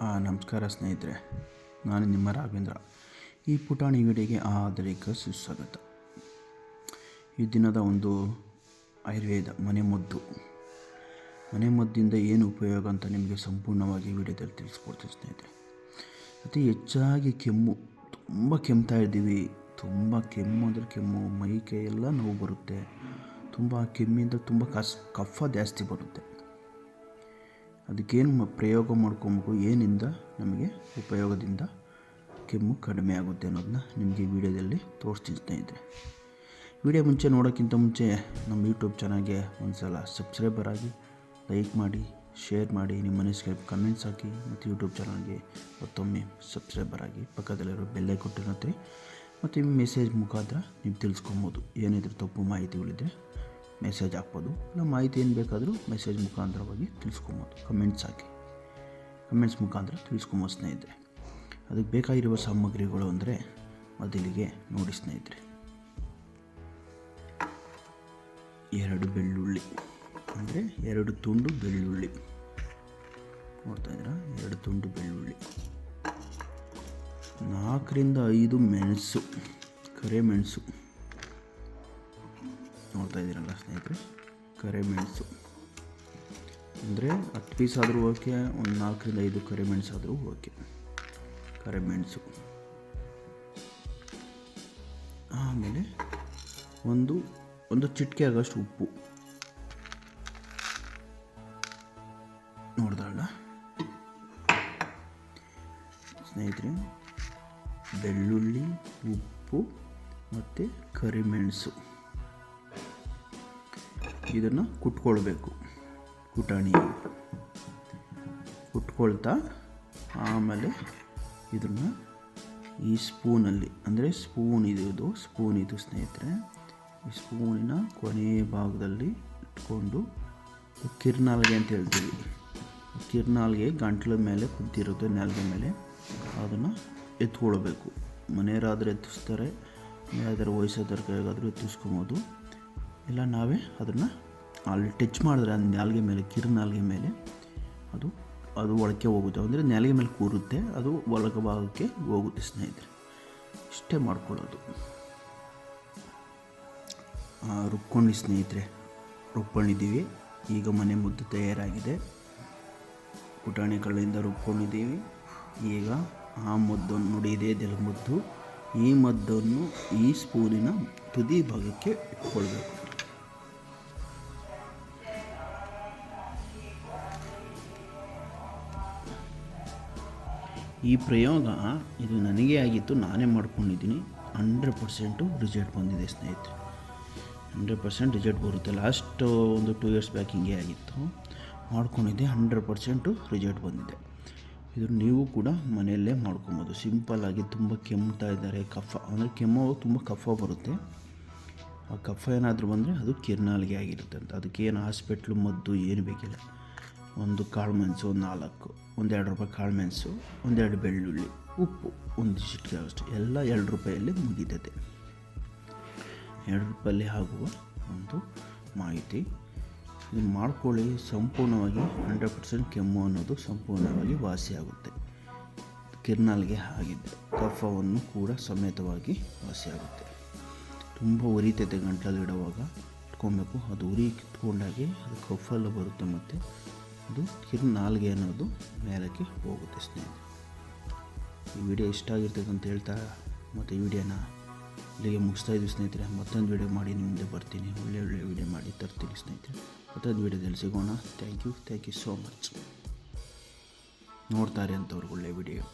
ನಮಸ್ಕಾರ ಸ್ನೇಹಿತರೆ, ನಾನು ನಿಮ್ಮ ರಾಘವೇಂದ್ರ. ಈ ಪುಟಾಣಿ ವಿಡಿಯೋಗೆ ಆದರಿಕ ಸುಸ್ವಾಗತ. ಈ ದಿನದ ಒಂದು ಆಯುರ್ವೇದ ಮನೆಮದ್ದಿಂದ ಏನು ಉಪಯೋಗ ಅಂತ ನಿಮಗೆ ಸಂಪೂರ್ಣವಾಗಿ ವಿಡಿಯೋದಲ್ಲಿ ತಿಳಿಸ್ಕೊಡ್ತೀನಿ ಸ್ನೇಹಿತರೆ. ಅತಿ ಹೆಚ್ಚಾಗಿ ತುಂಬ ಕೆಮ್ತಾ ಇದ್ದೀವಿ. ತುಂಬ ಕೆಮ್ಮು ಅಂದರೆ ಕೆಮ್ಮು, ಮೈ ಕೈ ಎಲ್ಲ ನೋವು ಬರುತ್ತೆ. ತುಂಬ ಕೆಮ್ಮಿಂದ ತುಂಬ ಕಫ ಜಾಸ್ತಿ ಬರುತ್ತೆ. ಅದಕ್ಕೇನು ಪ್ರಯೋಗ ಮಾಡ್ಕೊಬೇಕು, ಏನಿಂದ ನಮಗೆ ಉಪಯೋಗದಿಂದ ಕೆಮ್ಮು ಕಡಿಮೆ ಆಗುತ್ತೆ ಅನ್ನೋದನ್ನ ನಿಮಗೆ ವಿಡಿಯೋದಲ್ಲಿ ತೋರಿಸ್ತೀನಿ ಸ್ನೇಹಿತರೆ. ವಿಡಿಯೋ ನೋಡೋಕ್ಕಿಂತ ಮುಂಚೆ ನಮ್ಮ ಯೂಟ್ಯೂಬ್ ಚಾನಲ್ಗೆ ಒಂದು ಸಲ ಸಬ್ಸ್ಕ್ರೈಬರ್ ಆಗಿ, ಲೈಕ್ ಮಾಡಿ, ಶೇರ್ ಮಾಡಿ, ನಿಮ್ಮ ಮನಸ್ಸಿಗೆ ಕಮೆಂಟ್ಸ್ ಹಾಕಿ, ಮತ್ತು ಯೂಟ್ಯೂಬ್ ಚಾನಲ್ಗೆ ಮತ್ತೊಮ್ಮೆ ಸಬ್ಸ್ಕ್ರೈಬರ್ ಆಗಿ ಪಕ್ಕದಲ್ಲಿರೋ ಬೆಲ್ಲೈ ಕೊಟ್ಟಿರುತ್ತೆ. ಮತ್ತು ಈ ಮೆಸೇಜ್ ಮುಖಾಂತರ ನೀವು ತಿಳ್ಸ್ಕೊಬೋದು. ಏನಿದ್ರೆ ತಪ್ಪು ಮಾಹಿತಿಗಳಿದ್ದರೆ ಮೆಸೇಜ್ ಹಾಕ್ಬೋದು, ಇಲ್ಲ ಮಾಹಿತಿ ಏನು ಬೇಕಾದರೂ ಮೆಸೇಜ್ ಮುಖಾಂತರವಾಗಿ ತಿಳ್ಸ್ಕೊಬೋದು. ಕಮೆಂಟ್ಸ್ ಮುಖಾಂತರ ತಿಳ್ಸ್ಕೊಬೋದು ಸ್ನೇಹಿತರೆ. ಅದಕ್ಕೆ ಬೇಕಾಗಿರುವ ಸಾಮಗ್ರಿಗಳು ಅಂದರೆ ಮೊದಲಿಗೆ ನೋಡಿ ಸ್ನೇಹಿತರೆ, 2 ಬೆಳ್ಳುಳ್ಳಿ ಅಂದರೆ 2 ತುಂಡು ಬೆಳ್ಳುಳ್ಳಿ ನೋಡ್ತಾ ಇದ್ದೀರಾ, 2 ತುಂಡು ಬೆಳ್ಳುಳ್ಳಿ, 4ರಿಂದ 5 ಮೆಣಸು, ಕರಿಮೆಣಸು ನೋಡ್ತಾ ಇದ್ದೀರಲ್ಲ ಸ್ನೇಹಿತರೆ, ಕರಿಮೆಣಸು ಅಂದರೆ 10 ಪೀಸ್ ಆದರೂ ಓಕೆ, ಒಂದು 4ರಿಂದ 5 ಕರಿಮೆಣಸು ಆದರೂ ಓಕೆ. ಕರಿಮೆಣಸು, ಆಮೇಲೆ ಒಂದು ಚಿಟಿಕೆ ಆಗೋಷ್ಟು ಉಪ್ಪು ನೋಡ್ದಲ್ಲ ಸ್ನೇಹಿತರೆ. ಬೆಳ್ಳುಳ್ಳಿ, ಉಪ್ಪು ಮತ್ತು ಕರಿಮೆಣಸು ಇದನ್ನು ಕುಟ್ಕೊಳ್ಬೇಕು. ಕುಟ್ಕೊಳ್ತಾ ಆಮೇಲೆ ಇದನ್ನು ಈ ಸ್ಪೂನಲ್ಲಿ, ಅಂದರೆ ಸ್ಪೂನ್ ಇದು ಸ್ನೇಹಿತರೆ, ಈ ಸ್ಪೂನಿನ ಕೊನೆಯ ಭಾಗದಲ್ಲಿ ಇಟ್ಕೊಂಡು ಕಿರ್ನಾಲ್ಗೆ ಅಂತ ಹೇಳ್ತೀವಿ. ಕಿರ್ನಾಲ್ಗೆ ಗಂಟ್ಲ ಮೇಲೆ ಕುಂತಿರುತ್ತೆ, ನಾಲ್ಗೆ ಮೇಲೆ, ಅದನ್ನು ಎತ್ಕೊಳ್ಬೇಕು. ಮನೆಯವರಾದರೆ ಎತ್ತಿಸ್ತಾರೆ, ಯಾವ್ದಾದ್ರು ವಯಸ್ಸಾದವ್ರ ಕೈಗಾದರೂ ಎತ್ತಿಸ್ಕೊಬೋದು. ಇಲ್ಲ ನಾವೇ ಅದನ್ನು ಅಲ್ಲಿ ಟಚ್ ಮಾಡಿದ್ರೆ ನಾಲ್ಗೆ ಮೇಲೆ, ಕಿರ್ನಾಲ್ಗೆ ಮೇಲೆ ಅದು ಒಳಕ್ಕೆ ಹೋಗುತ್ತೆ. ಅಂದರೆ ನಾಲ್ಗೆ ಮೇಲೆ ಕೂರುತ್ತೆ, ಅದು ಒಳಗ ಭಾಗಕ್ಕೆ ಹೋಗುತ್ತೆ ಸ್ನೇಹಿತರೆ. ಇಷ್ಟೇ ಮಾಡ್ಕೊಳ್ಳೋದು. ರುಬ್ಕೊಂಡು ಸ್ನೇಹಿತರೆ, ರುಬ್ಕೊಂಡಿದ್ದೀವಿ. ಈಗ ಮನೆ ಮುದ್ದು ತಯಾರಾಗಿದೆ. ಪುಟಾಣಿ ಕಳ್ಳಿಂದ ರುಬ್ಕೊಂಡಿದ್ದೀವಿ. ಈಗ ಆ ಮದ್ದನ್ನು ನೋಡಿ, ಇದೆಲ್ಲ ಮದ್ದು. ಈ ಮದ್ದನ್ನು ಈ ಸ್ಪೂನಿನ ತುದಿ ಭಾಗಕ್ಕೆ ಇಟ್ಕೊಳ್ಬೇಕು. ಈ ಪ್ರಯೋಗ ಇದು ನನಗೇ ಆಗಿತ್ತು, ನಾನೇ ಮಾಡ್ಕೊಂಡಿದ್ದೀನಿ. 100% ರಿಸಲ್ಟ್ ಬಂದಿದೆ ಸ್ನೇಹಿತರೆ. 100% ರಿಸಲ್ಟ್ ಬರುತ್ತೆ. ಲಾಸ್ಟ್ ಒಂದು 2 ಇಯರ್ಸ್ ಬ್ಯಾಕ್ ಹಿಂಗೆ ಆಗಿತ್ತು, ಮಾಡ್ಕೊಂಡಿದ್ದೆ. 100% ರಿಸಲ್ಟ್ ಬಂದಿದೆ. ಇದು ನೀವು ಕೂಡ ಮನೆಯಲ್ಲೇ ಮಾಡ್ಕೊಬೋದು ಸಿಂಪಲ್ಲಾಗಿ. ತುಂಬ ಕೆಮ್ತಾ ಇದ್ದಾರೆ, ಕಫ ಅಂದರೆ ಕೆಮ್ಮು ತುಂಬ ಕಫ ಬರುತ್ತೆ. ಆ ಕಫ ಏನಾದರೂ ಬಂದರೆ ಅದು ಕಿರ್ನಾಲ್ಗೆ ಆಗಿರುತ್ತೆ ಅಂತ. ಅದಕ್ಕೇನು ಹಾಸ್ಪಿಟ್ಲು ಮದ್ದು ಏನು ಬೇಕಿಲ್ಲ. ಒಂದು ಕಾಳು ಮೆಣಸು, 4, ಒಂದು 2 ರೂಪಾಯಿ ಕಾಳು ಮೆಣಸು, 2 ಬೆಳ್ಳುಳ್ಳಿ, ಉಪ್ಪು, ಒಂದು ಚಿಟಿಕೆ ಅಷ್ಟು, ಎಲ್ಲ 2 ರೂಪಾಯಲ್ಲಿ ಮುಗಿತದೆ. 2 ರೂಪಾಯಲ್ಲಿ ಆಗುವ ಒಂದು ಮಾಹಿತಿ. ಇದನ್ನು ಮಾಡ್ಕೊಳ್ಳಿ. ಸಂಪೂರ್ಣವಾಗಿ 100% ಕೆಮ್ಮು ಅನ್ನೋದು ಸಂಪೂರ್ಣವಾಗಿ ವಾಸಿಯಾಗುತ್ತೆ. ಕಿರ್ನಾಲ್ಗೆ ಆಗಿದ್ದೆ ಕಫವನ್ನು ಕೂಡ ಸಮೇತವಾಗಿ ವಾಸಿಯಾಗುತ್ತೆ. ತುಂಬ ಉರಿತೈತೆ ಗಂಟಲಲ್ಲಿ ಇಡುವಾಗ, ಇಟ್ಕೊಬೇಕು. ಅದು ಉರಿ ಕಿತ್ಕೊಂಡಾಗೆ ಅದು ಕಫ ಎಲ್ಲ ಬರುತ್ತೆ, ಮತ್ತು ಅದು ಕಿರ್ನಾಲ್ಗೆ ಅನ್ನೋದು ಮೇಲಕ್ಕೆ ಹೋಗುತ್ತೆ ಸ್ನೇಹಿತರೆ. ಈ ವಿಡಿಯೋ ಇಷ್ಟ ಆಗಿರ್ತದೆ ಅಂತ ಹೇಳ್ತಾ ಮತ್ತು ಈ ವಿಡಿಯೋನ ಇಲ್ಲಿಗೆ ಮುಗಿಸ್ತಾ ಇದ್ದೀವಿ ಸ್ನೇಹಿತರೆ. ಮತ್ತೊಂದು ವಿಡಿಯೋ ಮಾಡಿ ನಿಮ್ಮ ಮುಂದೆ ಬರ್ತೀನಿ. ಒಳ್ಳೆ ವಿಡಿಯೋ ಮಾಡಿ ತರ್ತೀನಿ ಸ್ನೇಹಿತರೆ. ಮತ್ತೊಂದು ವಿಡಿಯೋದಲ್ಲಿ ಸಿಗೋಣ. Thank you so much. ನೋಡ್ತಾರೆ ಅಂಥವ್ರಿಗೆ ಒಳ್ಳೆ ವಿಡಿಯೋ.